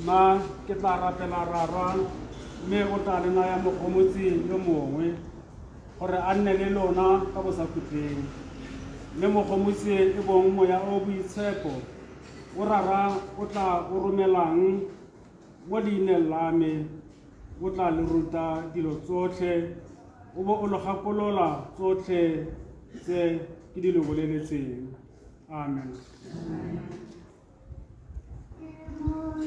Ma ke tla rapela rara mme o tla le naya mogomotsi yo mongwe gore a nne le lona ka bosakhutleng mme mogomotsi e bong moya o boitshepo o rara o tla o romelang mo leineng la me o tla le ruta dilo tsotlhe o bo o lo gakolola tsotlhe tse ke di le boleletseng. Amen. Thank you.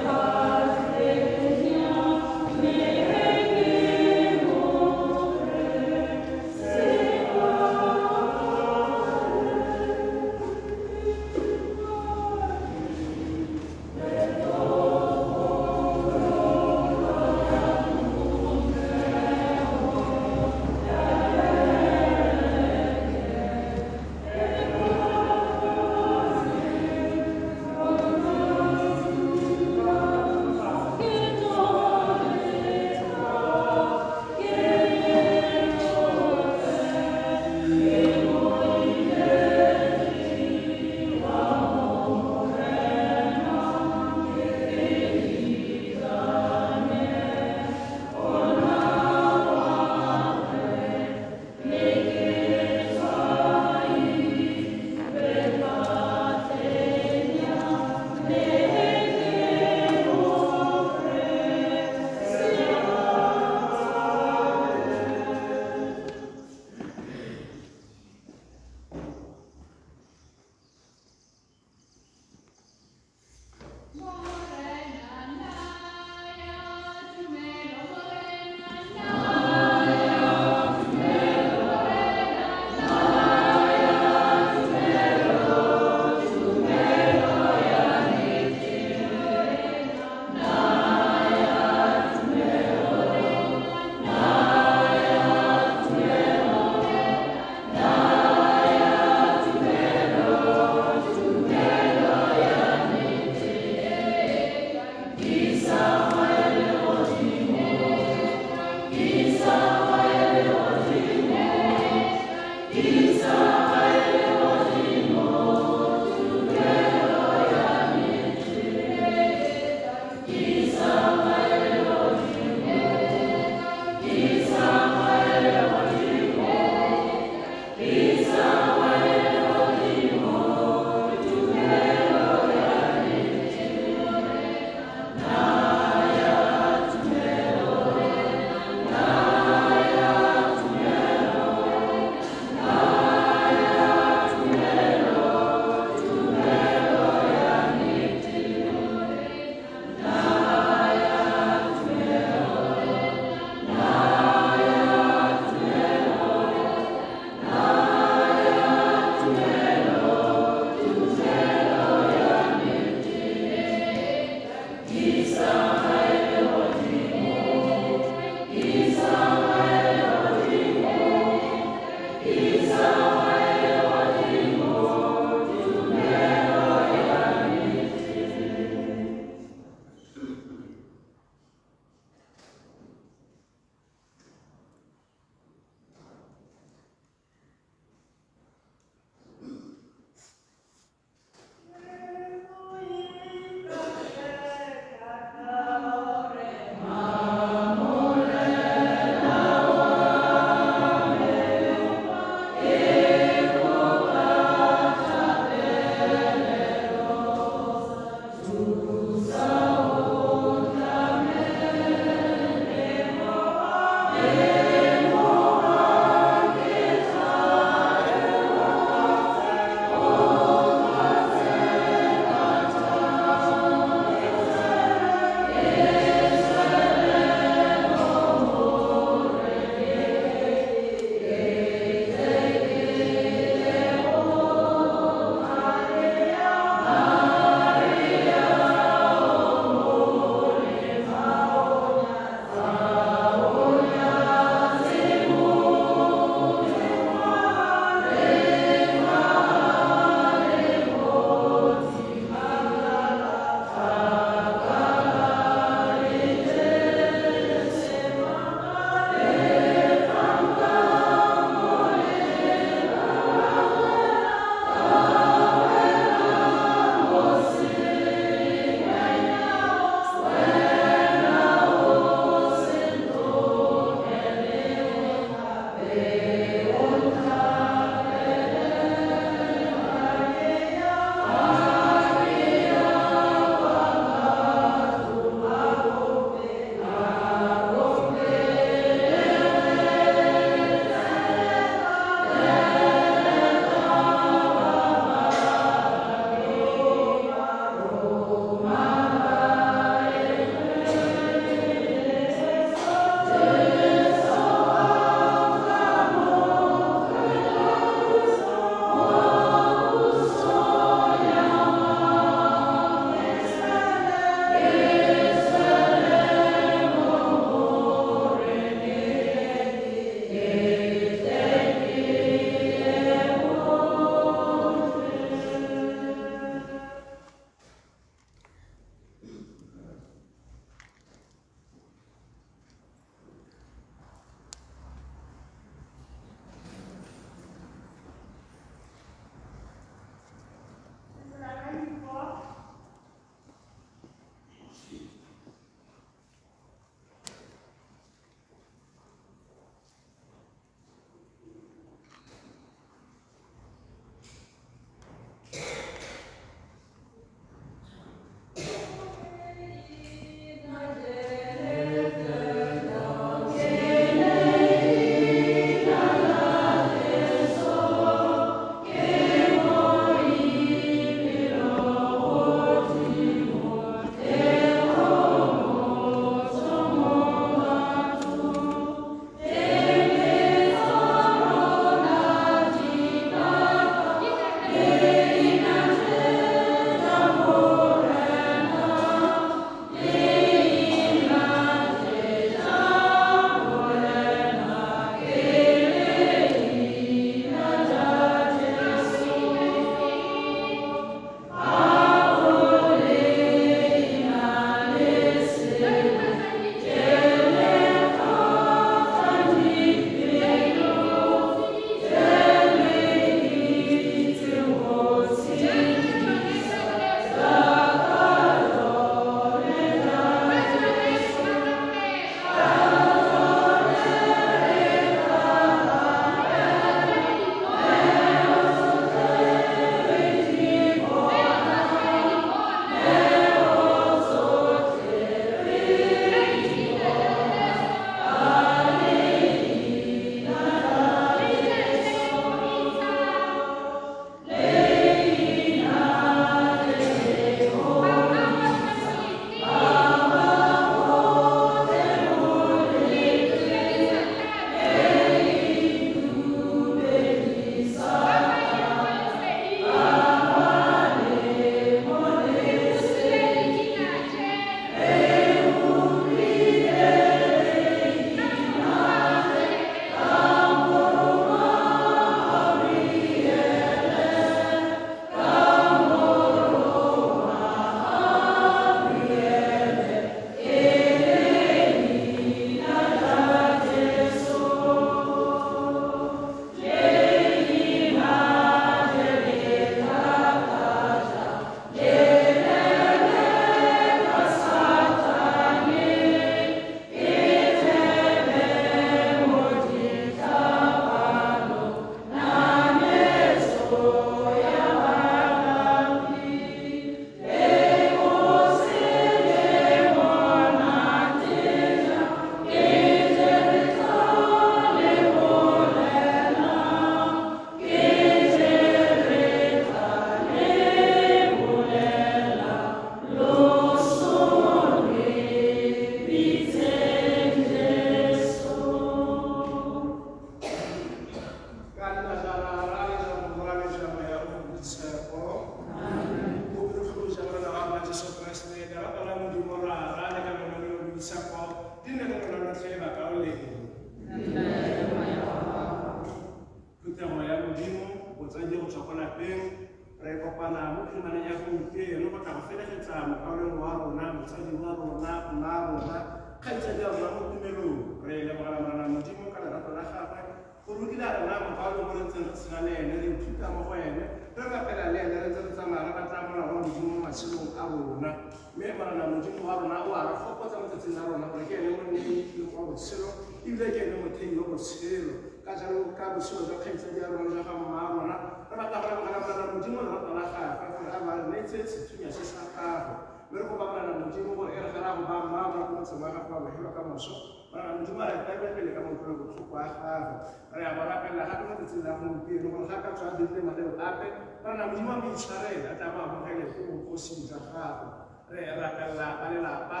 lapeng re kopana mo phimana ya gompieno go tla go felegetsa mokaolong wa rona motsadi wa rona mma rona kgaitsadi ya rona mo tumelong re lebogela morena modimo ka lerato la gagwe go rutile a rena mokaolong mo re ntseng re tshela le ene re ithuta mo go ene re rapela le ene re ntse re tsamaya re batla molao wa modimo mo matshelong a rona mme morena modimo wa rona o a re gopotsa mo tsatsing la rona gore ke ene monnei wa botshelo ebile ke ene mothei wa botshelo ka jalo ka botshelo jwa kgaitsadi ya rona jaaka mma rona re batla go lebogela morena modimo lerato la gagwe gore a ba re neetse sethunya se sa gago mme re go ba morena modimo gore e re gara go ba mma rona ko motseng wa gago wa bogelo ka moso morena modimo a re taele pele ka motlolo botlhoko a gago re a ba rapelela gape mo tsatsing la gompieno gore ga ka tswa a dirile maleo ape morena modimo a mo itshwarele a tla mo amogele ko bokosing jwa gago re rapelela ba lelapa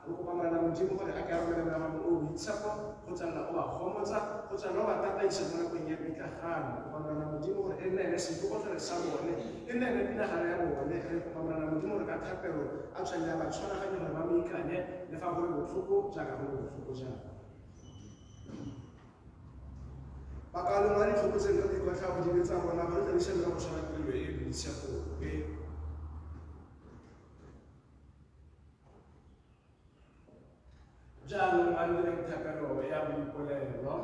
re kopa morena modimo gore a ke a romele melawana o boitshepo go tsana o ba gomotsa go tsana o ba tataisa mo nakong ya mekagano kopa morena modimo gore e nne ene sebokotlele sa bone e nne ene pinagare ya bone re kopa morena modimo gore ka thapelo a tshwane ya ba tshwaraganye gore ba mo ikanye le fa go le botlhoko jaaka go le botlhoko jaaka bakalong wa ditlhoko tseno di kwa tlhago di betsa bona ba re tladisane ka go tshwara tirelo e boitshepo jaanong a direng thapelo ya boipolelo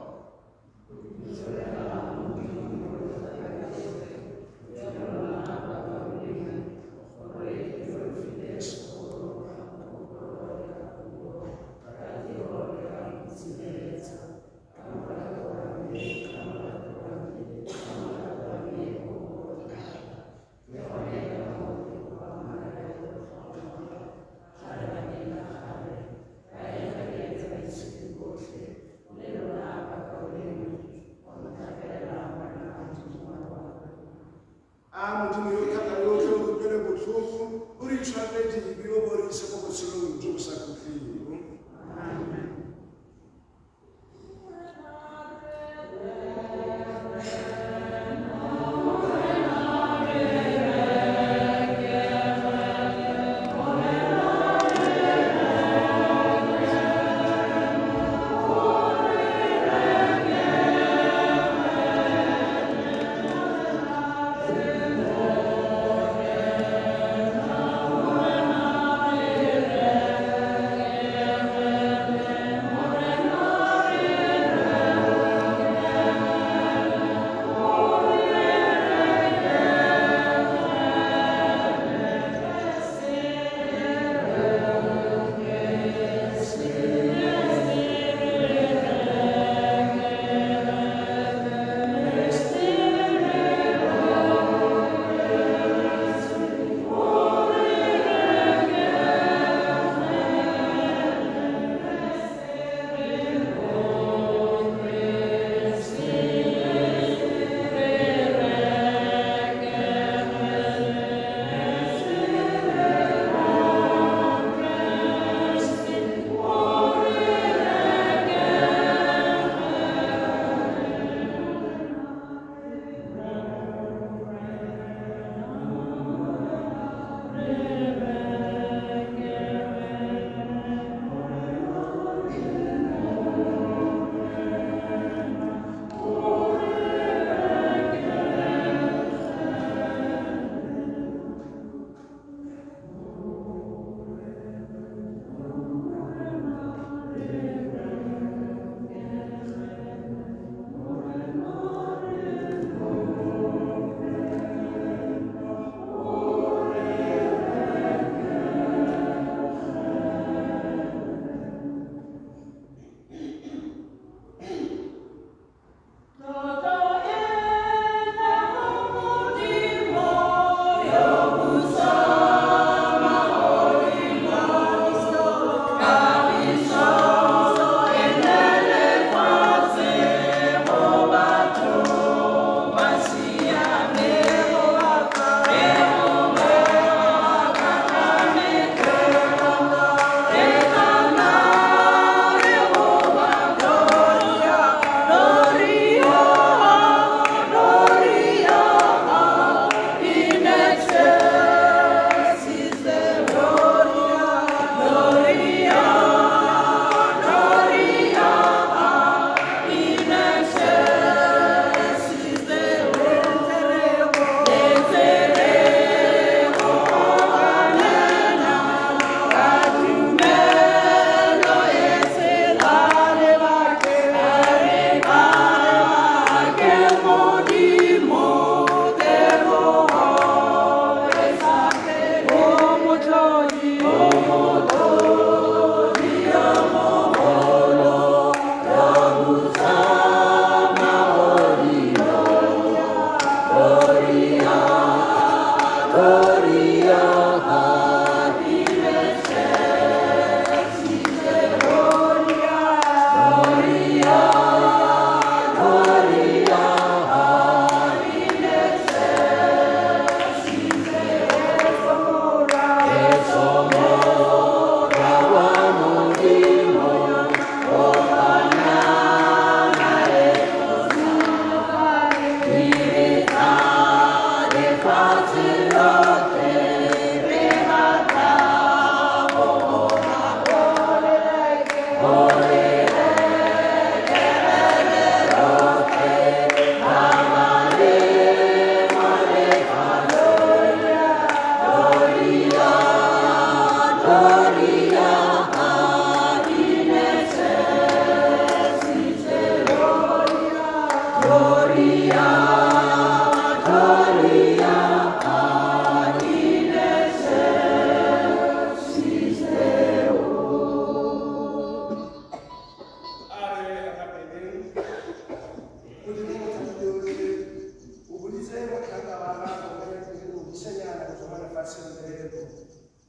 setso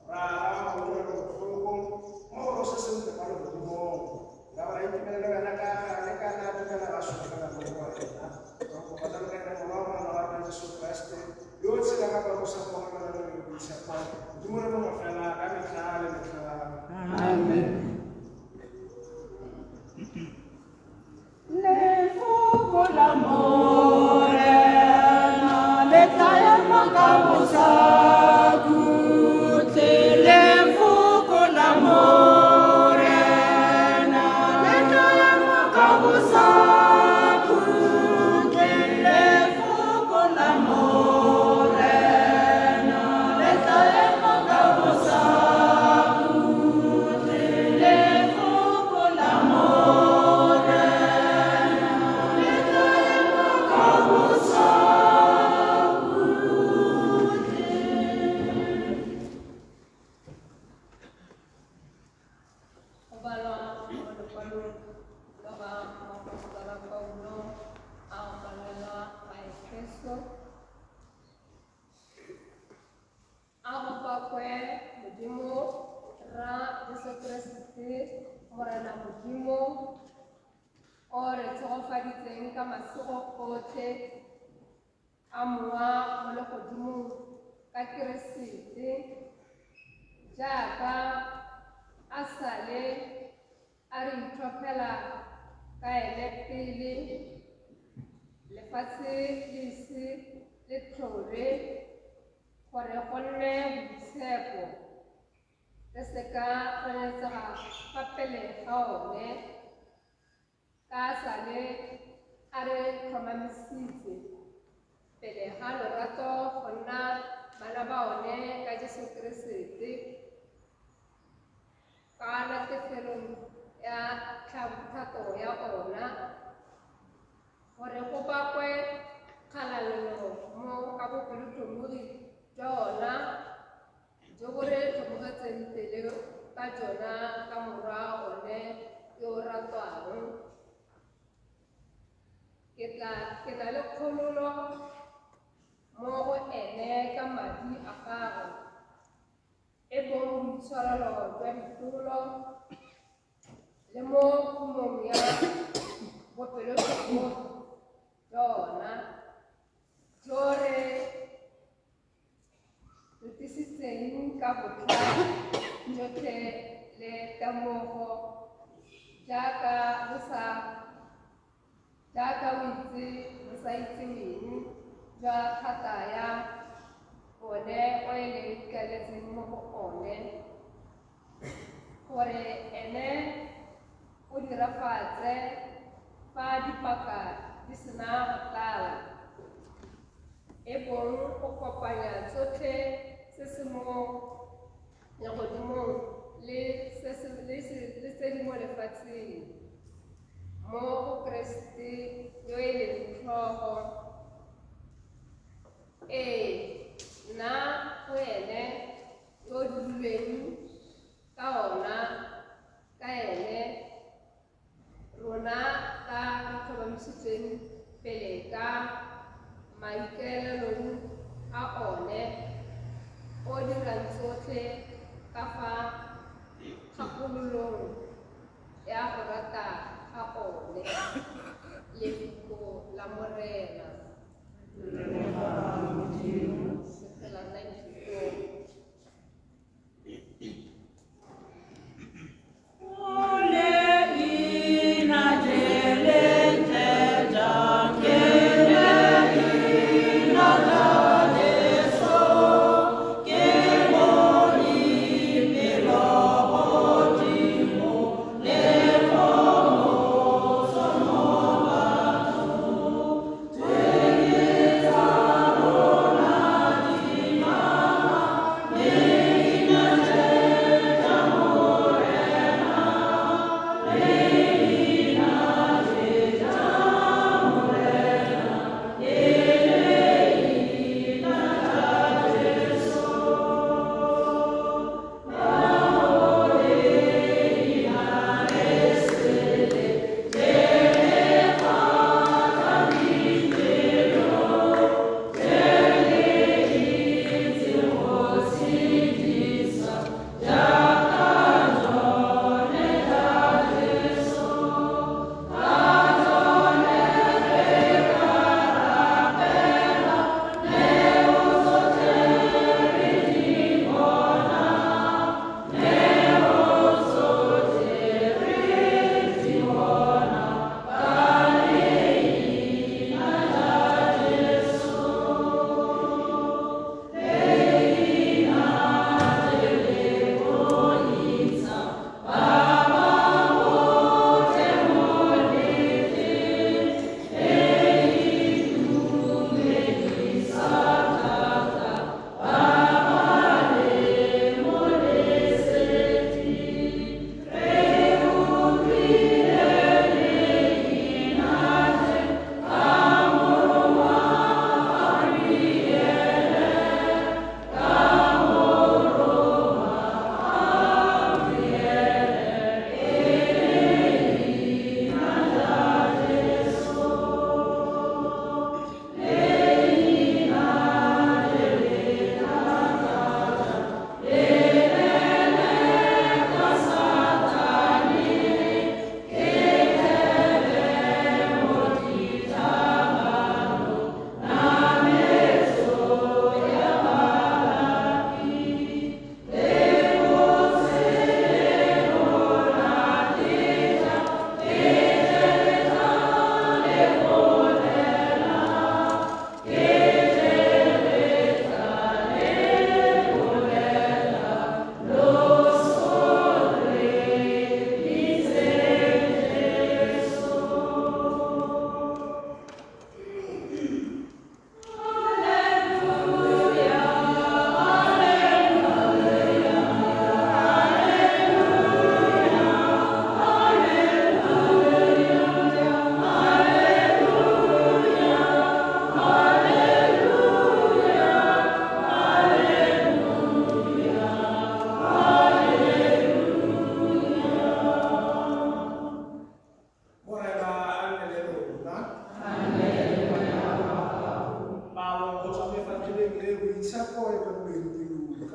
ra mo le botlhoko mo go se sentle ka lodimo ka ba itumele wena ka le ka na tumela ba shona ka mo wa rena go go ba le ka mo wa rena Jesu Kristo yo tsela ka ba go sa go ga le go isa pa dimo re mo fela ka metlha le metlha amen. Le fuoco l'amore, le tagliamo causa, le fuoco l'amore, le tagliamo causa, le fuoco l'amore, le tagliamo causa, le fuoco l'amore. Ore tsogofaditseng ka masego otlhe a mowa mo legodimong ka Keresete jaaka a sale a re itlhophela ka ene pele lefatshe le ise le tlhole gore go nne boitshepo le se ka tshwanetsega fa pele ga one ka sale a re tlhomamisitse pele ga lorato go nna bana ba one ka Jesu Keresete ka latefelong ya tlhabothato ya ona gore go bakwe kgalalelo mo ka bopelotlhomogi jwa ona jo bo re tlhomogetseng pele ka jona ka morwa one yo o ratwang. Ke na le kgololo mo go ene ka madi a gago e bong boitshwarelo jwa ditolo le mo kumong ya bopelotlhomogi jwa ona jo re tlisitseng ka botlhale jotlhe le temogo jaaka o itse o sa itseweng jwa thata ya one o e leng ikaletseng mo go one gore ene o dirafatse fa dipaka di sena go tlala e bong go kopanya tsotlhe se se mo legodimong le tse di mo lefatsheng mo go Keresete yo e leng tlhogo nna go ene yo o dirilweng ka ona ka ene rona ka tlhomamisitsweng pele ka maikaelelong a one o dirang tsotlhe ka fa kgakololong ya go rata ga one lefoko la morena Sekgela 94. Oh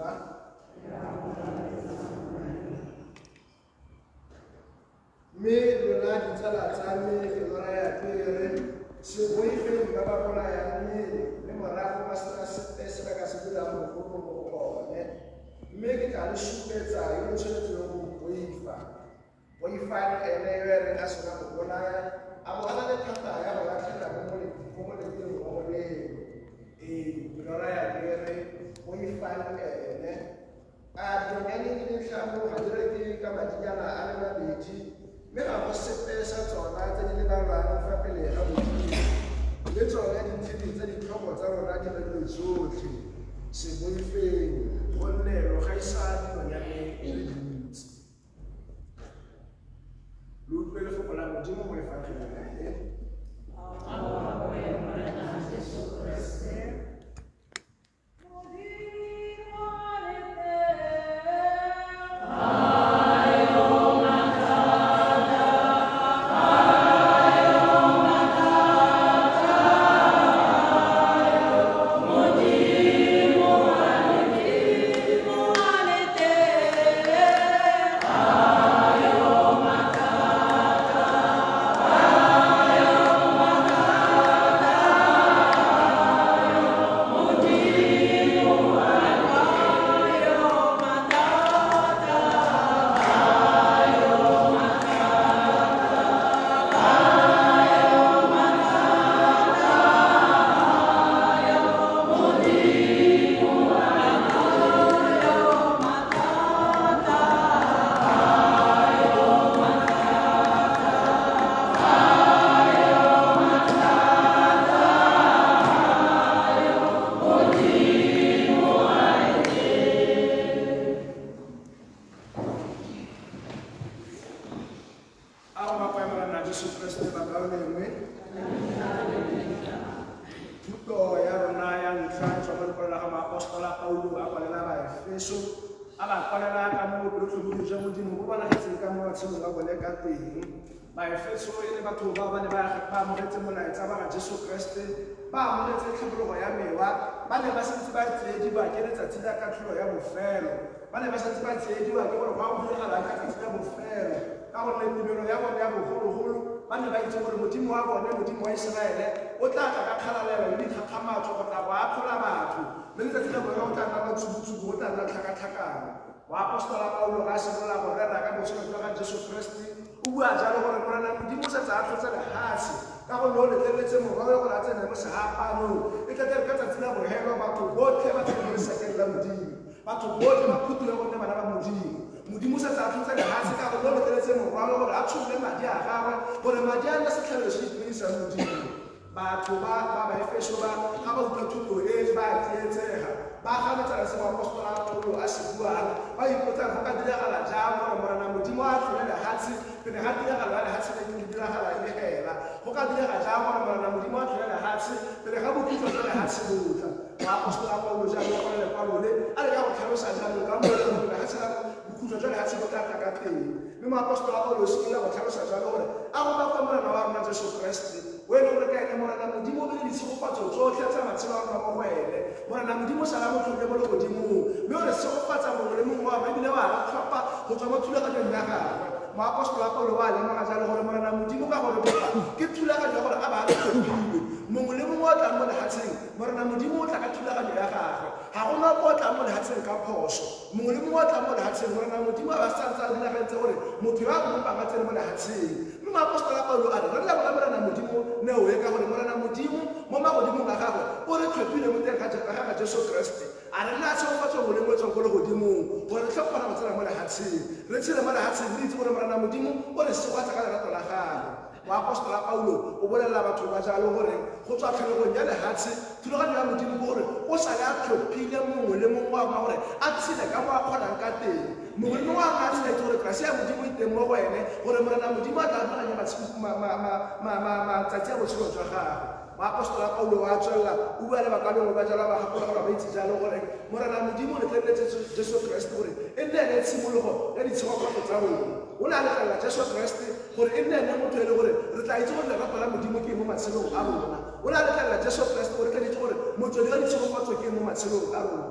mme lona ditsala tsa me ke lora ya pere seboifeng ba ba bolayang mmele le morago ba sena sepe se ba ka se dirang bogolo mo go bone mme ke tla le supetsa yo o tshwanetseng go boifa boifang ene yo e reng a sena go bolaya a bo a na le thata ya go latlhela mo moleteng mo go leno ke lora ya pere boifang ene a donyane di le tlhano ga di reke ka madinyana a le mabedi mme ga go sepe sa tsona tse di lebalwang fa pele ga modimo le tsone ditshedi tse ditlhogo tsa rona di le dilo tsotlhe seboifeng gonne lo gaisa dinonyane e le dintsi lo utlwe lefoko la modimo mo lefatlheng la Baefeso e le batho ba ba ne ba amogetse molaetsa ba ga Jesu Kriste ba amogetse tlhabologo ya mewa ba ne ba santse ba tsiediwa ke letsatsi la katlholo ya bofelo ba ne ba santse ba tsiediwa ke gore go a diragalang ka tsatsi la bofelo ka gonne tumelo ya bone ya bogologolo ba ne ba itse gore modimo wa bone modimo wa Iseraele o tla tla ka kgalalelo le dikgakgamatso go tla go akgola batho mme letsatsi la bone o tla nna matsubu-tsubu o tla nna tlhakatlhakano moapostola Paulo ga a simolola go rera ka botshelo jwa ga Jesu Kriste o bua jalo gore morena modimo setse a tlotse lefatshe ka gonne o letleletse morwalo gore a tsene mo segapanong e tlete re ka tsatsi la bogelo batho botlhe ba tsene mo lesekeng la modimo batho botlhe ba phutile gonne bana ba modimo setse a tlotse lefatshe ka gonne o letleletse morwalo gore a tshole madi a gagwe gore madi a nna setlhabelo se itumedisang modimo batho ba Baefeso ba ga ba utlwa thuto e ba a tsietsega ba ganetsana se moapostola Paulo a se buang ba ipotsa go ka diragala jang gore morena modimo a tlole lefatshe pele ga diragala ya lefatshe le ke diragala e le hela go ka direga jang gore morena modimo a tlole lefatshe pele ga bokhutlo jwa lefatshe botla moapostola Paulo jaanong go lekwalo le a le ka go tlhalosa jaanong ka mo lefatshe la bokhutlo jwa lefatshe bo tla tla ka teng mme moapostola Paulo se ile go tlhalosa jalo gore a go ba kwa morena wa rona Jesu Kriste o e leng gore ka ene morena modimo o be le ditshegofatso tsotlhe tsa matshelo a rona mo go ene morena modimo sala mo tlhoke mo le godimong mme o re segofatsa mongwe le mongwe wa ba ebile wa re tlhopha go tswa mo thulaganyong ya gagwe moapostola Paulo wa lemoga jalo gore morena modimo ka gore bopa ke thulaganyo ya gore a ba a tlhophilwe mongwe le mongwe o tlang mo lefatsheng morena modimo o tla ka thulaganyo ya gagwe ga gona ko o tlang mo lefatsheng ka phoso mongwe le mongwe o tlang mo lefatsheng morena modimo a ba santse a diragetse gore motho yo a bompang a tsene mo lefatsheng mme moapostola Paulo a re re leboga morena modimo neo e ka gore morena modimo mo magodimong a gagwe o re tlhophile mo teng ga Jesu Kriste a re nna tshegofatso mo le mo tswang ko le godimong gore re tlhopana go tsena mo lefatsheng re tshele mo lefatsheng re itse gore morena modimo o re segoatsa ka lerato la gagwe moapostola Paulo o bolelela batho ba jalo gore go tswa tlhologong ya lefatshe thulaganyo ya modimo ke gore o sale a tlhophile mongwe le mongwe wa gore a tshele ka mo a kgonang ka teng mongwe le mongwe a tshele gore krase ya modimo e teng mo go ene gore morena modimo a tla tlhaloganya matsatsi a botshelo jwa gagwe moapostola Paulo wa tswelela o bua le ba ka bengwe ba jalo ba gapola gore ba itse jalo gore morena modimo o letleletse Jesu Kriste gore e nne ene tshimologo ya ditshegofatso tsa rona o ne a letlelela Jesu Kriste gore e nne ene motho e le gore re tla itse gore lerato la modimo ke mo matshelong a rona o ne a letlelela Jesu Kriste gore re tla itse gore motswedi wa ditshegofatso ke mo matshelong a rona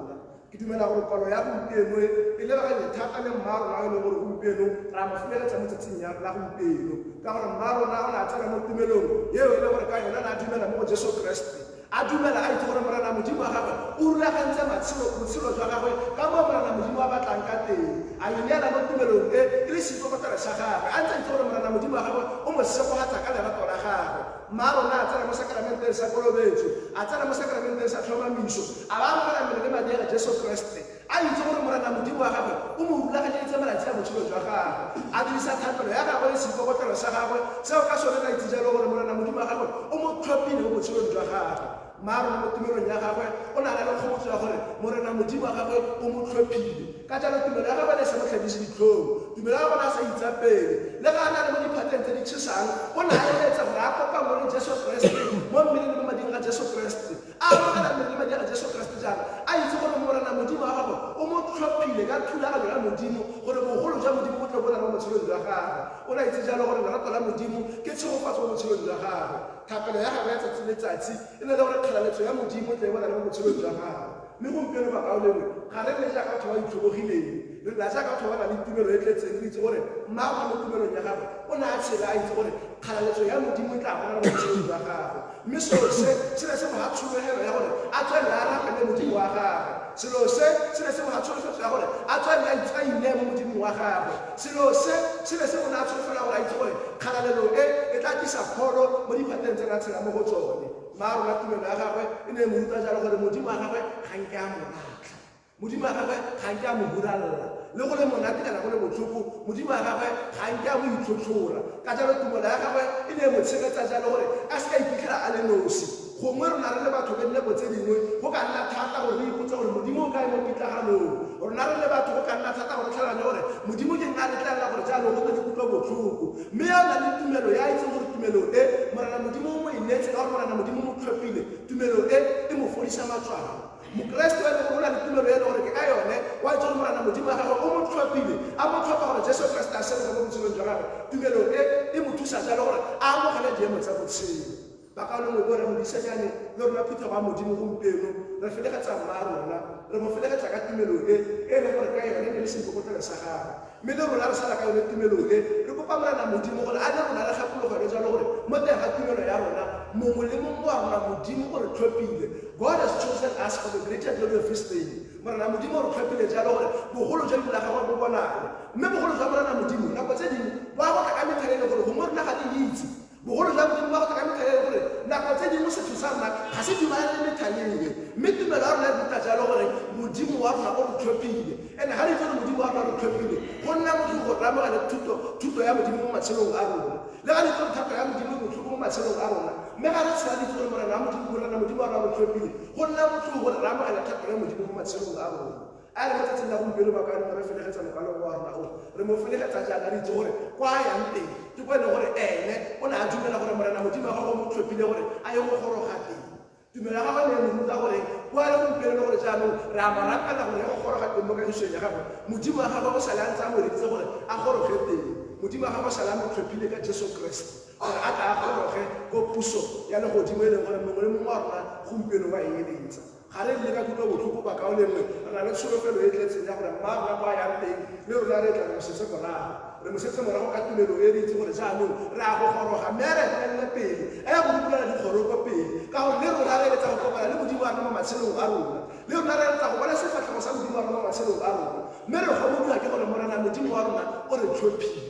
ke dumela gore palo ya gompieno e lebagane thata le mmaro na e le gore gompieno ra mo feleletsa mo tsatsing ya la gompieno ka gore mmaro na o na tsena mo tumelong yeo e le gore ka yona na dumela mo go Jesu Kriste a dumela a itse gore morena modimo wa gagwe o rulagantse botshelo jwa gagwe ka mo morena modimo a batlang ka teng a ineela mo tumelong e le seipokotelo sa gagwe a ntse a itse gore morena modimo wa gagwe o mo segogatsa ka lerato la gagwe mmaro na a tsena mo sakramenteng sa kolobetso a tsena mo sakramenteng sa tlhomamiso a ba amogela mmele le madi a Jesu Kriste a itse gore morena modimo wa gagwe o mo rulaganyeditse malatsi a botshelo jwa gagwe a dirisa thapelo ya gagwe le seipokotelo sa gagwe seo ka sone na itse jalo gore morena modimo wa gagwe o mo tlhophile mo botshelong jwa gagwe maro mo tumelong ya gagwe o na le kgomotso ya gore morena modimo wa gagwe o mo tlhophile ka jalo tumelo ya gagwe le sa mo tlhabise ditlhong tumelo ya gagwe a sa itsa pele le ga a na le mo diphateng tse di tshesang o na eletsa gore a kopa mo le Jesu Kriste mo mmeleng le mo mading a Jesu Kriste a amogela mmele le madi a Jesu Kriste jaana a itse gore morena modimo wa gagwe o mo tlhophile ka thulaganyo ya modimo gore bogolo jwa modimo bo tlo bola mo botshelong jwa gagwe o na itse jalo gore lerato la modimo ke tshegofatso mo botshelong jwa gagwe thapelo ya gagwe ya tsatsi le tsatsi e ne le gore kgalaletso ya modimo tle e bona le mo botshelong jwa gagwe mme gompieno bakao lengwe ga re le jaaka batho ba itlhobogileng re la jaaka batho ba na le tumelo e tletseng re itse gore mmaago mo tumelong ya gagwe o ne a tshela a itse gore kgalaletso ya modimo e tla bona mo botshelong jwa gagwe mme selo se se ne se mo ga tshubegelo ya gore a tswelle a rapele modimo wa gagwe selo se se ne se mo ga tsholofetso ya gore a tswelle a inee mo modimo wa gagwe selo se se ne se mo na tsholofelo ya gore a itse gore kgalalelo e tla tlisa pholo mo diphateng tse na tshela mo go tsone maro la tumelo ya gagwe e ne mo ruta jalo gore modimo wa gagwe ga nke a monatla modimo wa gagwe ga nke a mo buralla le go le monate kana go le botlhoko modimo wa gagwe ga nke a mo itlhotlhora ka jalo tumelo ya gagwe e ne mo tshegetsa jalo gore a se ka iphitlhela a le nosi gongwe rona re le batho ka dinako tse dingwe go ka nna thata gore re ipotsa gore modimo o kae mo pitlaganong rona re le batho go ka nna thata gore tlhalane gore modimo ke nna letlelela gore jaanong go tse di kutlwa botlhoko mme ya o na le tumelo ya itse gore tumelo e morena modimo o mo inetse ka gore morena modimo mo tlhophile tumelo e mo fodisa matswalo mokeresete wa le gore o na le tumelo e le gore ke ka yone wa itse gore morena modimo wa gagwe o mo tlhophile a mo tlhopha gore Jesu Kriste a sebetsa mo botshelong jwa gagwe tumelo e mo thusa jalo gore a amogele diemo tsa botshelo bakao le ngwe re mo disanyane le rona phutha ba modimo gompieno re felegetsa mma rona re mo felegetsa ka tumelo e le gore ka yone e le seipokotelo sa gagwe mme le rona re sala ka yone tumelo e re kopa morena modimo gore a le rona le gakologo le jalo gore mo teng ga tumelo ya rona mongwe le mongwe wa rona modimo gore tlhophile God has chosen us for the greater glory of his name morena modimo re tlhophile jalo gore bogolo jwa dilo la gagwe bo bonale mme bogolo jwa morena modimo nako tse dingwe ba go tla ka methalele gore go mo rona ga di itse bogolo jwa modimo ba go tla ka methalele gore nako tse dingwe setho sa rona ga se dumalane le methalele mme tumelo ya rona e ruta jalo gore modimo wa rona o re tlhophile and ga re itse gore modimo wa rona o re tlhophile go nna motlhoko gore re amogele thuto ya modimo mo matshelong a rona le ga ditse gore thapa ya modimo e botlhoko mo matshelong a rona mme ga re tshela ditse gore morena modimo wa rona o re tlhophile go nna motlhoko gore re amogele thapa ya modimo mo matshelong a rona a re mo tsatsing la gompieno ba ka re felegetsa mokalong wa rona o re mo felegetsa jaaka re itse gore kwa yang teng ke kwa e leng gore ene o ne a dumela gore morena modimo wa gagwe mo tlhophile gore a ye go goroga teng tumelo ya gagwe ne mo ruta gore kwa le gompieno le gore jaanong re a mo rapela gore ye go goroga teng mo kagisong ya gagwe modimo wa gagwe o sale a ntse a mo reditse gore a goroge teng modimo wa gagwe o sale a mo tlhophile ka Jesu Kriste gore a tla a goroge ko puso ya legodimo e leng gore mongwe le mongwe wa rona gompieno wa e eletsa ga re le ka kutlwa botlhoko ba kao lengwe re na le tsholofelo e tletseng ya gore mmaago kwa yang teng le rona re tla re mosetse morago re mosetse morago ka tumelo e re itse gore jaanong re a go goroga mme re felele pele a ya go dupelela dikgoro ko pele ka gore le rona re eletsa go kopana le modimo wa rona mo matshelong a rona le rona re eletsa go bona sefatlhego sa modimo wa rona mo matshelong a rona mme re gomodiwa ke gore morena modimo wa rona o re tlhophile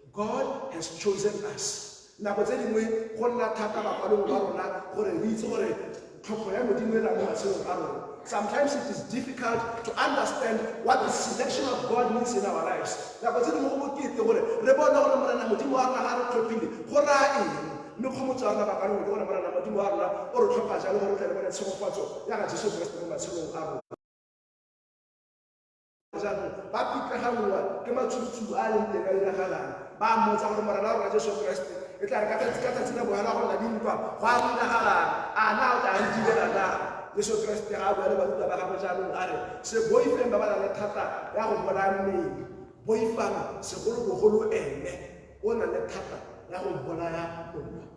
God has chosen us nako tse dingwe go nna thata bakwalong ba rona gore re itse gore sometimes it is difficult to understand what the selection of God means in our lives. E tla re ka tsena boela go nna dintwa go a bonagala a na o tla ntibela na Jesu Kriste ga a bua le baruta ba gagwe jaanong a re se boifeng ba ba na le thata ya go bona mmele boifang segolobogolo ene o na le thata ya go bolaya monna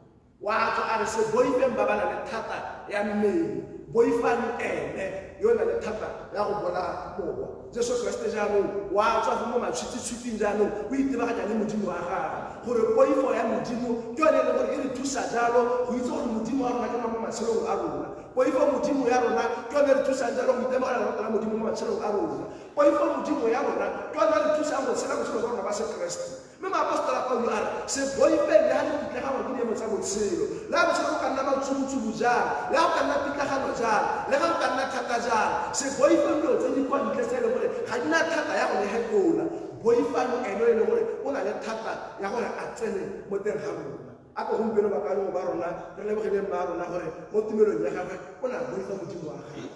wa tswa a re se boifeng ba ba na le thata ya mmele boifang ene yo na le thata ya go bona mowa jesu kriste jaanong wa tswa mo matshwititshwiting jaanong o itebaganya le modimo wa gagwe gore poifo ya modimo ke yone e leng gore e re thusa jalo go itse gore modimo wa rona ke mo matshelong a rona poifo modimo ya rona ke yone e re thusang jalo go itemogela lerato la modimo mo matshelong a rona poifo modimo ya rona ke yone e re thusang go tshela botshelo jwa rona ba sekreste mme maapostola paulo a re se boifeng le ga le pitlagano ke diemo tsa botshelo le ga botshelo go ka nna matsubu-tsubu jang le ga go ka nna pitlagano jang le ga go ka nna thata jang se boifeng dilo tse di kwa ntle tse e leng gore ga di na thata ya go le hetola boifang eno e leng gore o na le thata ya gore a tsene mo teng ga rona a ko gompieno ba kalong ba rona re lebogeleng ba rona gore mo tumelong ya gagwe o na boifa modimo wa gagwe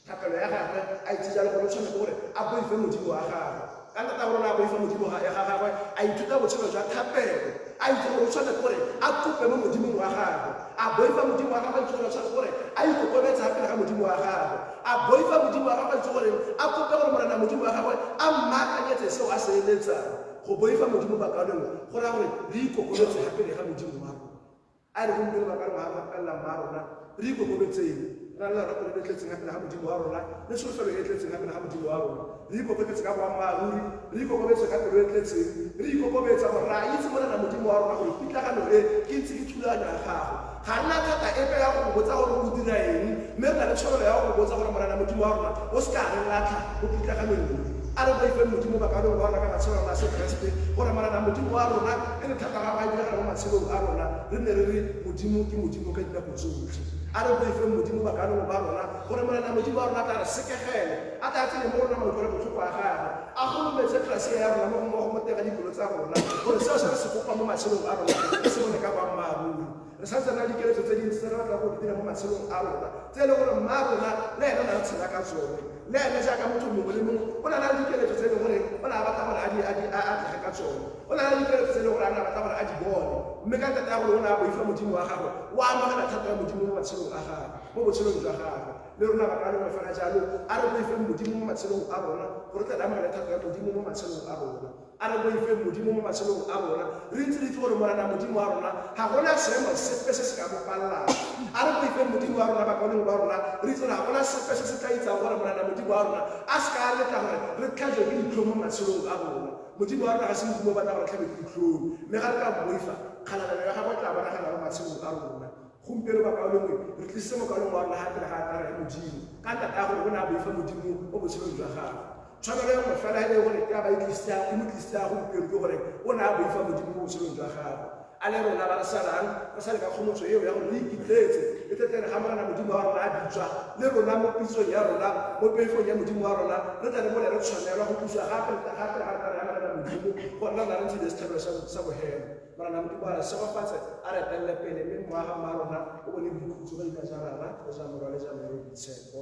thapelo ya gagwe a itse jalo gore o tshwanetse gore a boife modimo wa gagwe ka ntata gore a boifa modimo ya gagwe a ithuta botshelo jwa thapelo a itse gore o tshwanetse gore a kope mo modimong wa gagwe a boifa modimo wa gagwe a itse gore o tshwanetse gore a ikokobetse gapele ga modimo wa gagwe a boifa modimo wa gagwe a itse gore a kope gore morena modimo wa gagwe a mmaakanyetse seo a se eletsang go boifa modimo ba kaonong go raya gore re ikokobetse gapele ga modimo wa rona a re gompieno ba kare maakalela mma rona re ikokobetseng ra le rapo le tletseng gapele ga modimo wa rona le solofelo e tletseng gapele ga modimo wa rona re ikokobetse ka boammaaruri re ikokobetse ka pelo e tletseng re ikokobetsa gore ra itse morena modimo wa rona gore pitlagano e ke ntse ke thulaganyo ya gago ga nna thata epe ya go botsa gore o dira eng mme re na le tshwanelo ya go botsa gore morena modimo wa rona o se ka re latlha mo pitlaganong a re boife modimo ba ka rona ka matshelo a sekreste gore morena modimo wa rona e re thata ga ba diragala mo matshelong a rona re ne re re modimo ke modimo ka dinako tsotlhe a re boife modimo ba ka rona ba rona gore morena modimo wa rona a tla re sekegele a tla tsene mo rona maikole botlhoko a gagwe a golometse tlase ya rona mo teng ga dikolo tsa rona gore seo se re se kopa mo matshelong a rona e se bone ka boammaaruri re sa tsena dikeletso tse dintsi tse re batla go di dira mo matshelong a rona tse e le gore mma rona le ene o na le tshela ka tsone le ene jaaka motho mongwe le mongwe o na le dikeletso tse e leng gore o na batla gore a tlhage ka tsone o na le dikeletso tse e leng gore a na batla gore a di bone mme ka ntata ya gore o ne a boifa modimo wa gagwe o amogela thata ya modimo mo matshelong a gagwe mo botshelong jwa gagwe le rona ba ka lengwe fela jalo a re boife modimo mo matshelong a rona gore tle le amogela thata ya modimo mo matshelong a rona a re boife modimo mo matshelong a rona re ntse re itse gore morena modimo wa rona ga gona seemo sepe se se ka bopalelang a re boife modimo wa rona bakaoneng ba rona re itse gore ga gona sepe se se tla itsang gore morena modimo wa rona a se ka letla gore re tlhatlhe ke ditlhong mo matshelong a rona modimo wa rona ga se modimo batla gore tlhabe ke ditlhong mme ga re ka boifa kgalalelo ya gagwe tla bonagala mo matshelong a rona gompieno ba kaolengwe re tlisitse mo kaoleng wa rona ga pele ga a tara ya modimo ka ntata ya gore o ne a boifa modimo mo botshelong jwa gagwe tshwanelo e nngwe fela e le gore ya ba e mo tlisitse ya gompieno ke gore o ne a boifa modimo mo botshelong jwa gagwe a le rona ba re salang re sa le ka kgomotso eo ya gore re ikitletse e tletse ga morena modimo wa rona a bitswa le rona mo pitsong ya rona mo peifong ya modimo wa rona re tla le mo le re tshwanelwa go buswa gape ga tara ya morena modimo gore re na re ntse le sethabelo sa bogelo morena modimo a re segofatse a re telele pele mme moaga ma rona o bone boikhutso ka dina tsa rana go ja morwa le ja mo ditshepo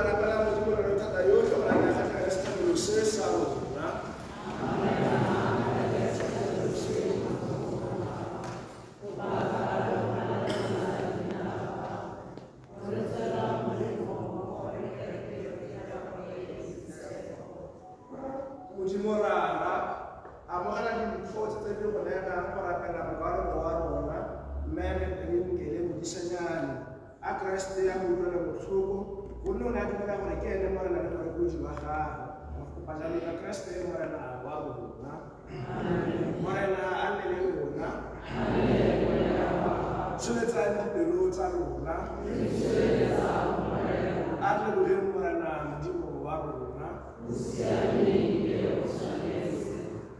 rapela modimo re thata yotlhe gore a ne a gatlhega le sethabelo se sa rona. Modimo rara amogela dimpho tse di go neelang go rapela mogalo wa rona mme re nkele modišanyane a keresete ya mo utlwele botlhoko gonne o ne a dumela gore ke ene morena le morekodi wa gagwe go kopa jalo ka keresete morena wa rona. Morena a nne le rona, tsholetsang dipelo tsa rona, a re loreng morena modimo wa rona.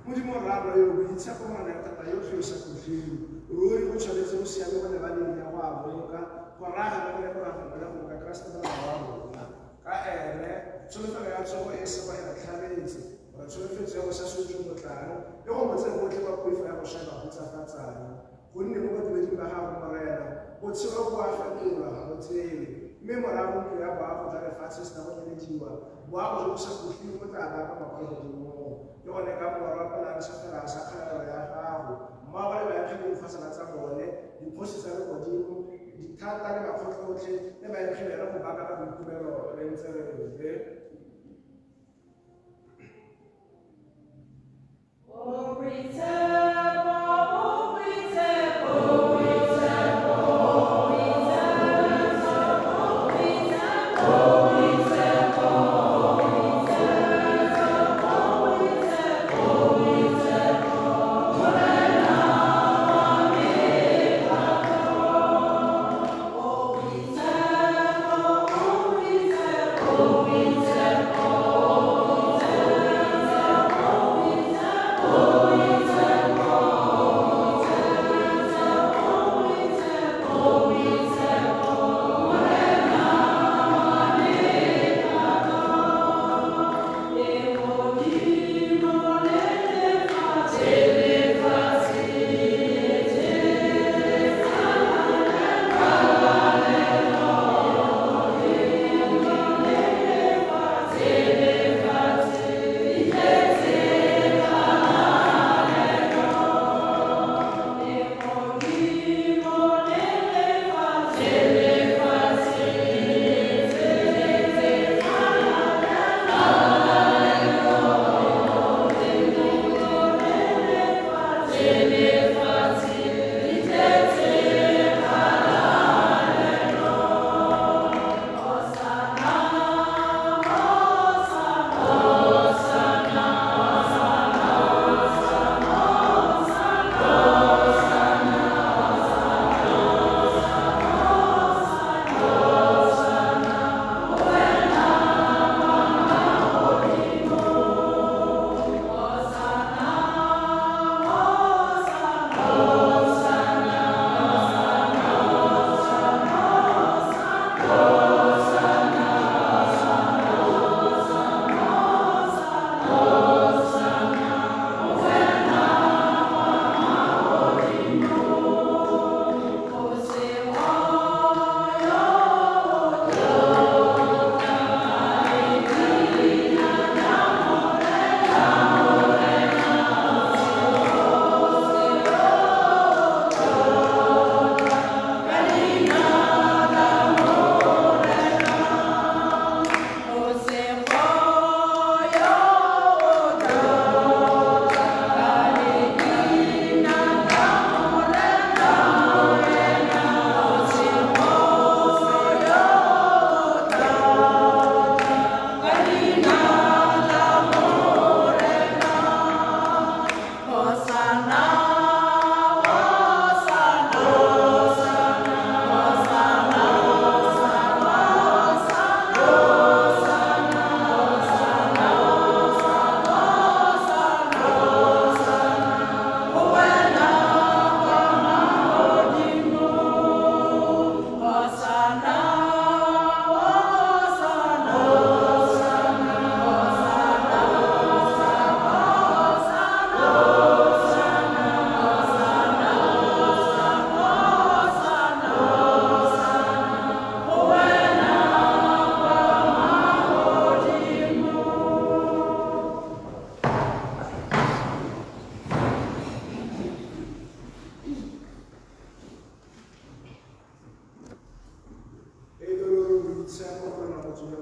Modimo raro yo boitshepo morena ya thata yotlhe yo sa tlogeng ruri go tshwanetse go siame go lebaneng ya go a boloka go raga le go lekoragolela go ka keresete morena wa rona. Ka ene tsholofelo ya tsogo e se go ela tlhabetse gore tsholofetso ya go sa swetse motlano le go botseng botlhe ba poifo ya go shaba hutsafatsang gonne mo badumeding ba gago morena botshelo bo a fetolwa ga bo tsele mme morago ntlo ya boago jwa lefatshe se na go nyelediwa boago jo bo sa tlogile go tla baka makwalgodimong le gone ka morwa pelane se fela sa kgalelo ya gago mmogo le baekgedi dikgosana tsa bone dikgosi tsa legodimo dithata le bakgotlhotlhe le baekgedi le go baka ka boitumelo re ntse re re Oh, return, oh, return, oh. Oh,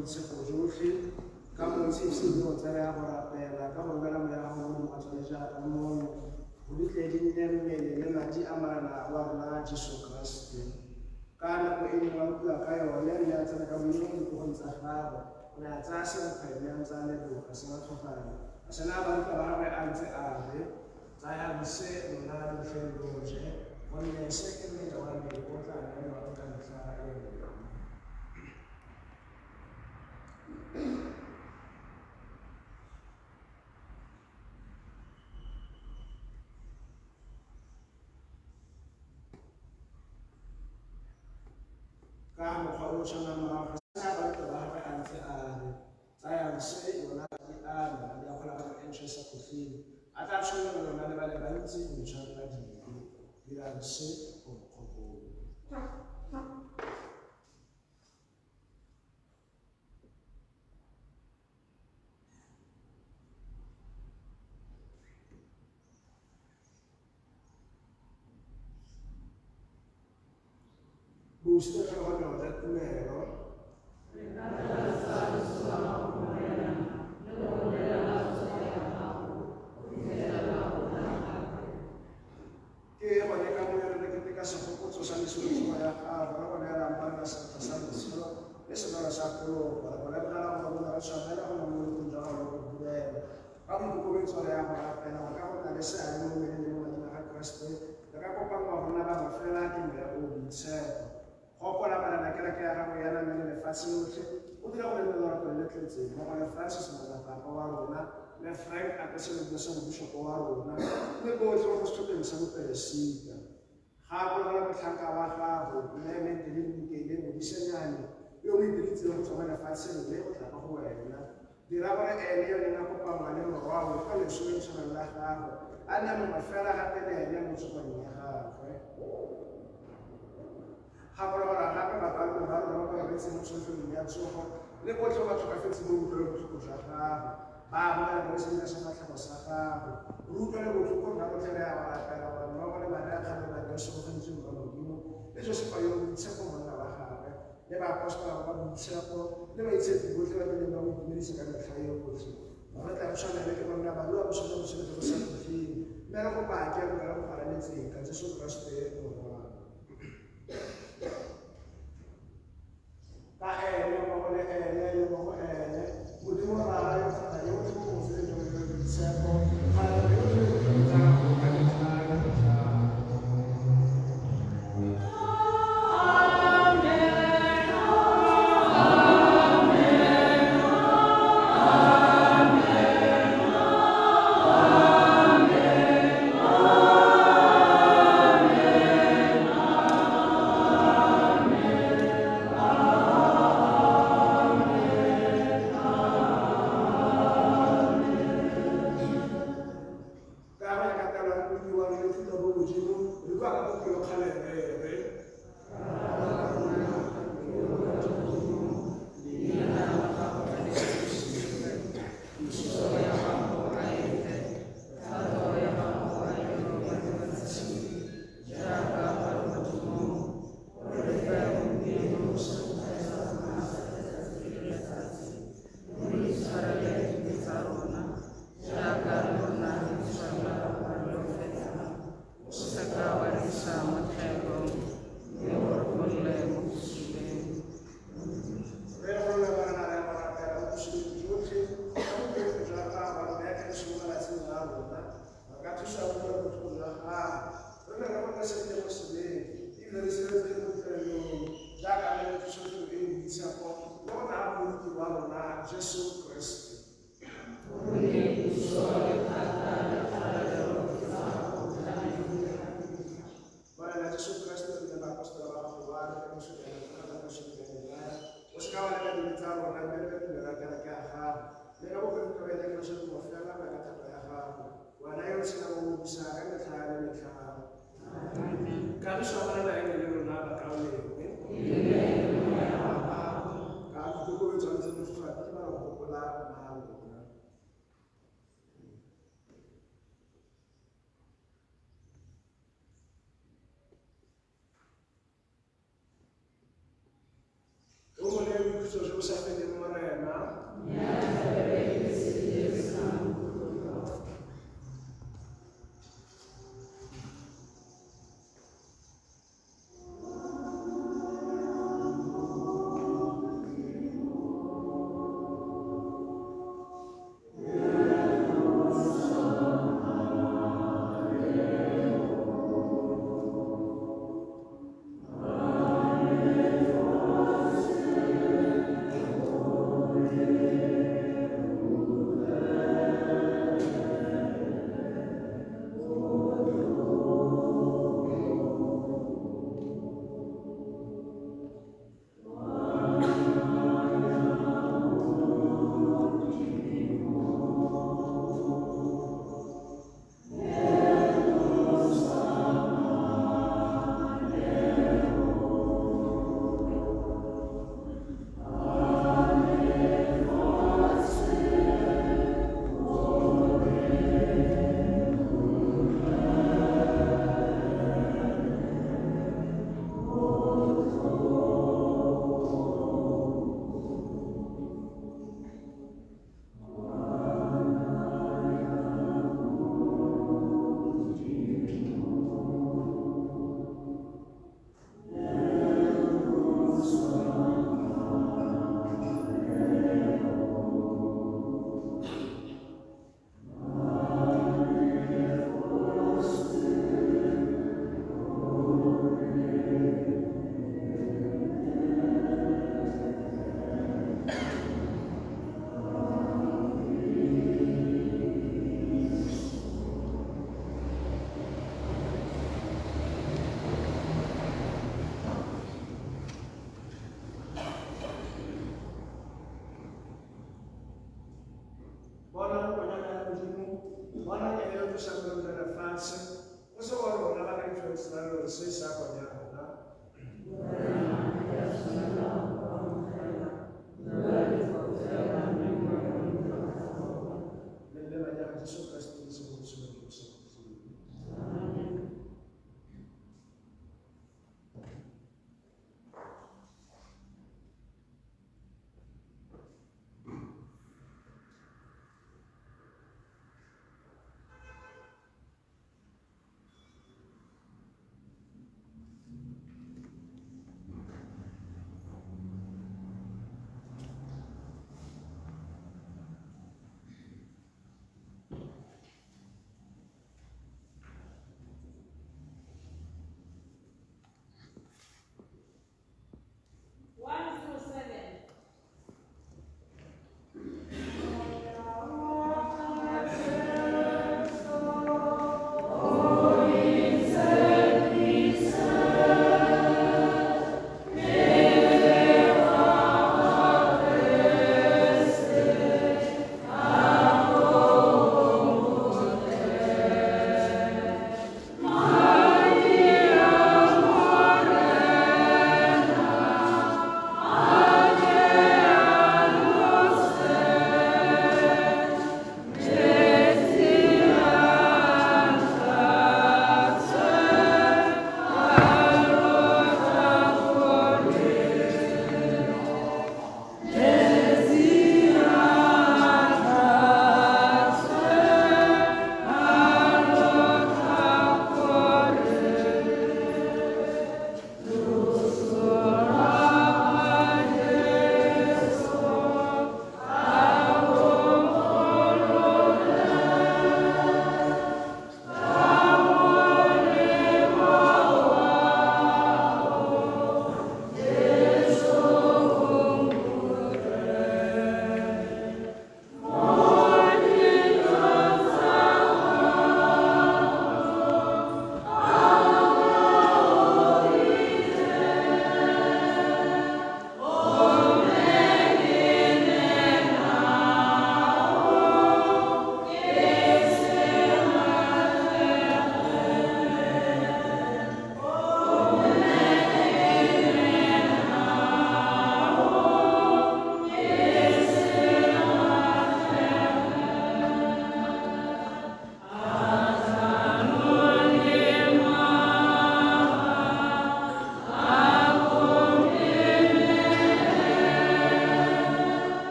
boitshepo jotlhe ka montshisi le go tsela ya go rapela ka go lwela moya go mo matswale jaaka mono go ditledi le mmele le madi a marana wa rona Jesu Kriste ka nako e nngwe o bua ka yone mme a tsena ka boimo mo ditlogong tsa gagwe o ne a tsaya senkgwele a ntse a leboga se matlhogane a sena barutwa ba gagwe a ntse a re tsaya bose lona lotlhe loje gonne se ke mmele wa me o tla neelwa ka ntlha e nngwe ka mokgwa o tshwanang morago ga sena batho ba gagwe a ntse a re tsaya bose yona di ana di a gola ka entšhe sa kgotleng a tla tshwanela lona le ba le bantsi go tshwanela dibe dira bose go nkgopolo Usted trabajó en el primero. Que cuando llegamos a la que casa fue por sus años para poner a mano a Santa Santa Silo, eso no lo sacó para poner a una razonera con un mundo de poder. Vamos a comenzar a hablar de la acabo de hacer un momento de la Cristo, la acabo para una banda frena que me ha ubicado. Hopola para la cara que haga ya la mene fácil noche udra wala la ko le tletse mo ga Francis na la pa wa rona le Frank a ka se le bosa mo bishop wa rona le go tlo go stopeng sa moperesika ga go la botlhaka wa gago le mente le dikele mo disenyane yo o idiritse go tsama fácil le go tla go wena dira gore ene yo le na go pa ngwane mo wa go ka le solution la gago a ne mo mafela gape le ene mo tsopang ya gagwe Hapola gape batho ba ba ba se mo tshotseng ya tsogo le go tloga tsoga fetse mo utlwe go tsoga gago ba ba se sa matlha sa gago rutlwa le go tloga go tlere ya ba pela ba no ba le ba ra ka ba se go fetse mo modimo le se fa yo tshepo mo na ba gape le ba apostola ba ba tshepo le ba itse go tle ba le ba mo dimedisa ka tlhae yo go tse ba tla tshwana le ke bona ba lo ba se go se go sa tshwini me ra go ba ke ba go fara le tse ka Jesu Kriste mo Jesu Kriste. Bwana Yesu Kristo ndiye apostoli wako wale kwa usikawale kadi mitaro na mbele tunataka kaha leo kwa kwenda kwa sababu wafanya na kata ya hapo wanayo sina msara na tayari na tayari kabisa wala ile leo na kauli kama tuko wewe tunaweza kufanya kama kukola na Como lembro que eu já sabia de uma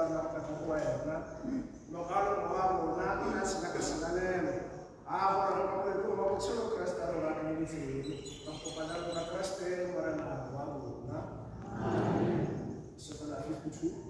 tsama ka go wena mogalo wa rona ina sina ka sinalelo a gore re ka go mo botshelo Kriste re ba ke ditsedi ka go bana ka Kriste morena wa rona Sefala 52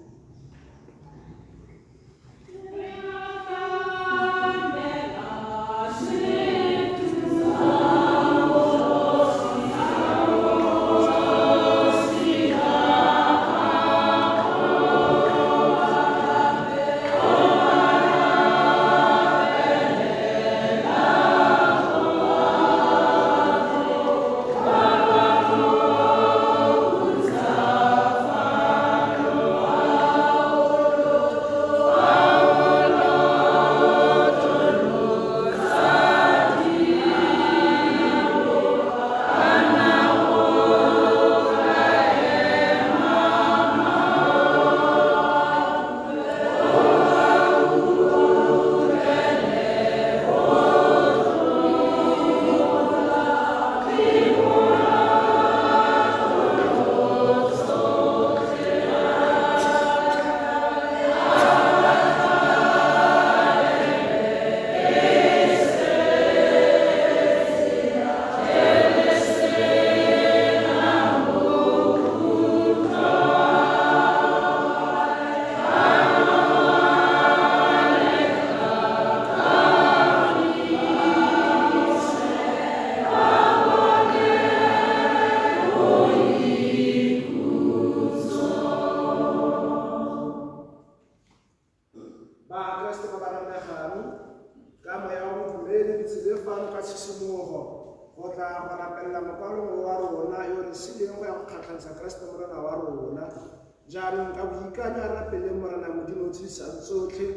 jaanong ka boikanya rapele morena modimo tshisa tsotlhe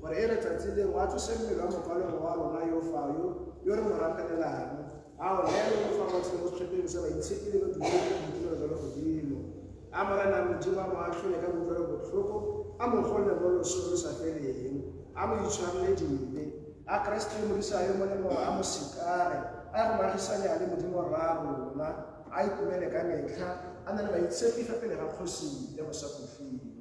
gore e re tsatsile wa tsose mmele wa mokwalong wa rona yo fayo yo re mo rapelelang a o le mo fa mo tseno tshepeng sa ba itshekile mo dumelo tsa godimo a morena modimo a mo atlhole ka botlhoko botlhoko a mo golle mo losolo sa feleng a mo itshwarele dile a Kriste mo disayo mo le mo a mo sikare a go magisanya le modimo ra rona a itumele ka metlha a na le baitshepi fa pele ga kgosi le go sa kofile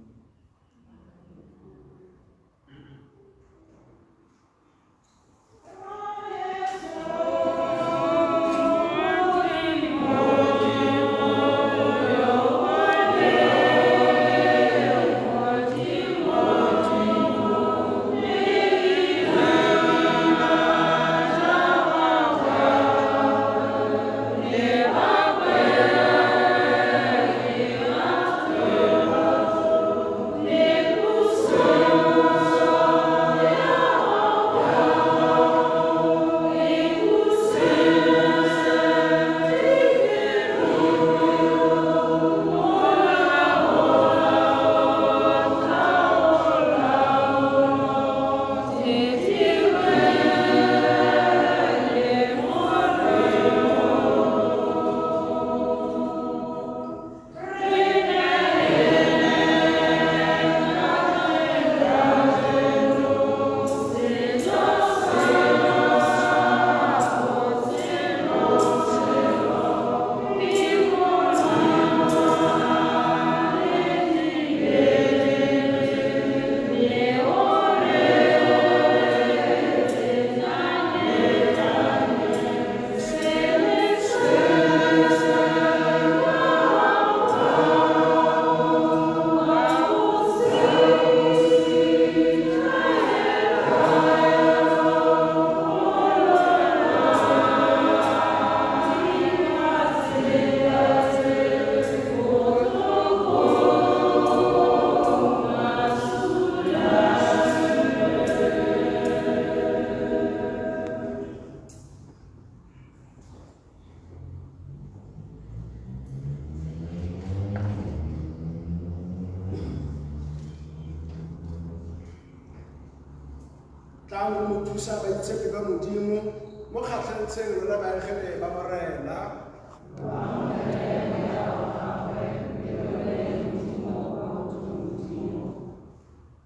tlang mo thusa ba itshepe ba modimo mo kgatlhantsheng rona baegele ba morena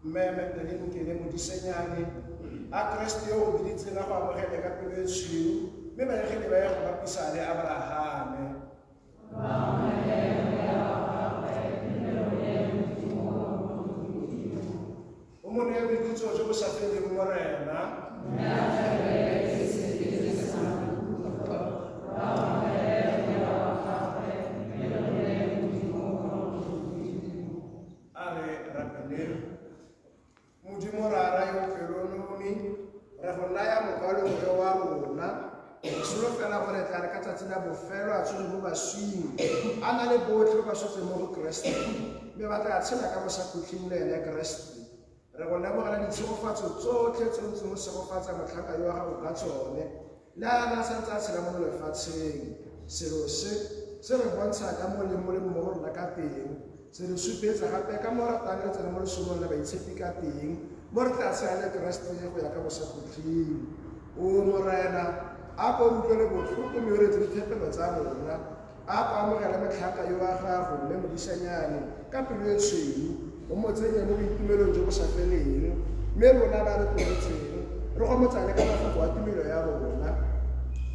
mme Magdalene ke le mo disenyane a Kriste yo o biditseng a go amogele ka pelo e tshweu mme baegele ba ya go bapisa le Abrahame mo ne boikhutso jo bo sa feleng morena Modimo rara yo pelononi re go naya mokwalong yo wa rona solofela gore tla re ka tsatsi la bofelo a tshwere mo baswing a na le botlhe ba sotse mo go keresete mme ba tla tshela ka bosakhutlhing le ene keresete re go lebogela ditshegofatso tsotlhe tse ntse mo segofatsa motlhaka yo wa gago ka tsone le a na santse a tshela mo lefatsheng selo se re bontsha ka molemo le mo go rona ka teng se re supetsa gape ka mo ratang le tsena mo lesomong la baitshepi ka teng mo re tla tshela le keresete go ya ka bosakhutlhing o morena a ko utlwele botlhoko mme o retse dithepelo tsa rona a ko amogela metlhaka yo wa gago mme modisanyane ka pelo e tshweu o mo tsenye mo boitumelong jo bo sa feleng mme rona ba re tlogetseng re go motsane ka mafoko a tumelo ya rona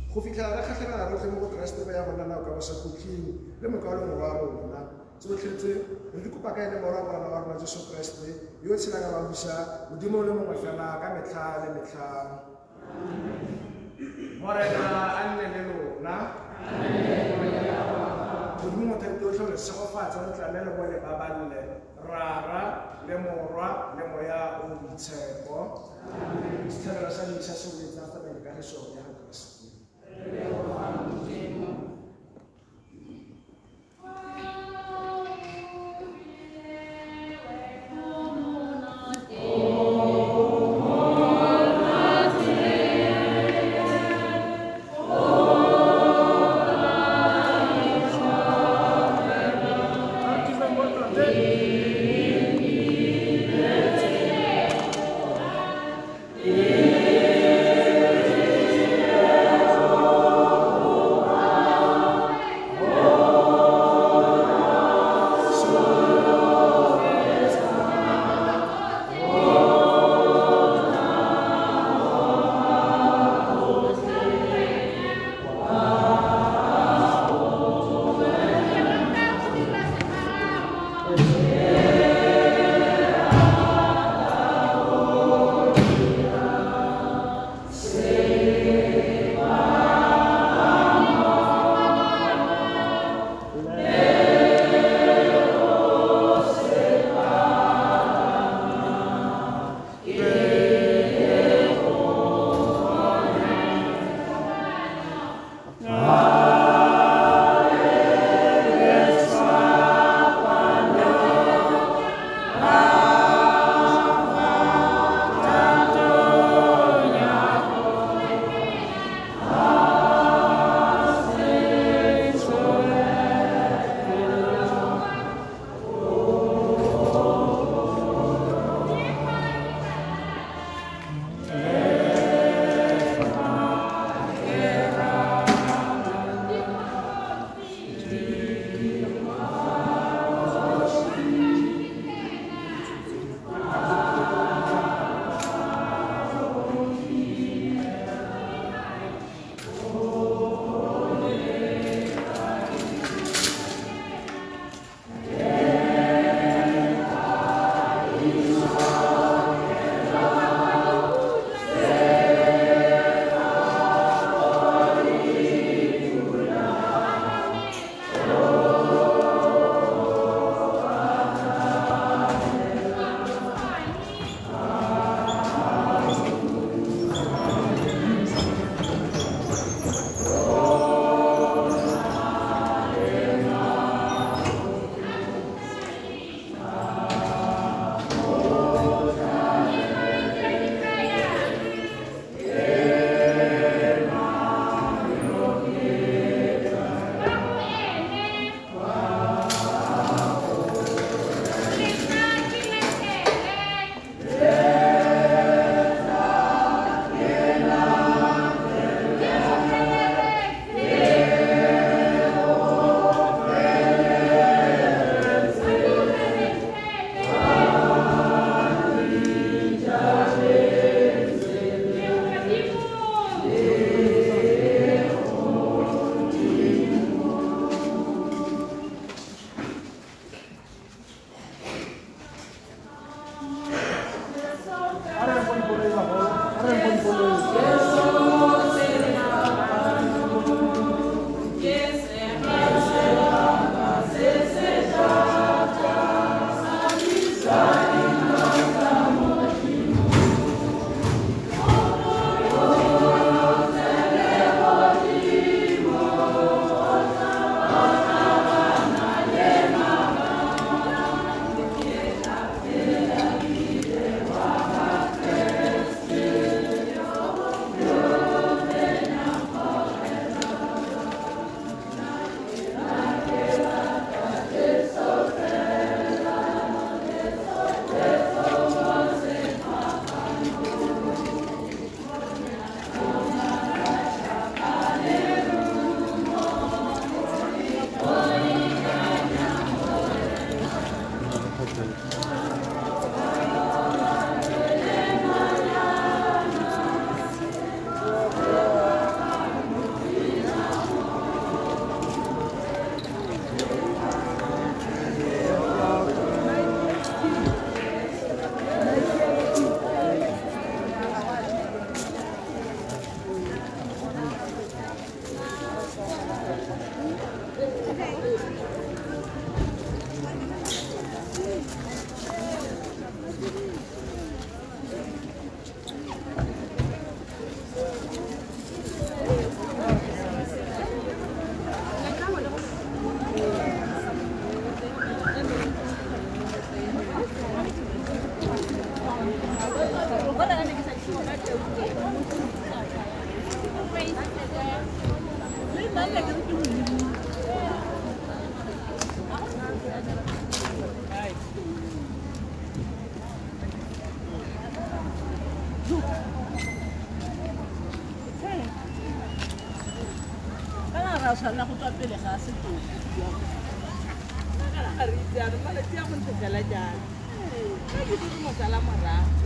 go fitlhela re kgatlhegela rotlhe mo go keresete ya rona nao ka bosakhutlhing le mokwalong wa rona tsotlhe tse re di kopa ka ene morwa wa rona Jesu Kriste yo tshelang a ba busa modimo le mongwe fela ka metlha le metlha morena a nne le lona modimo mothati otlhe o le segofatsa le tlamele mo le baballe rara le morwa le moya o boitshepo setlhabelo sa dintlha se o etsang tabeng ka leso ya go Kriste Are pon boleh baho. Are pon boleh. Sana go tswa pele ga setoki ga re itse a re malatsi a go ntse fela jalo ka ke di mo tsala morago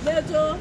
Let's go.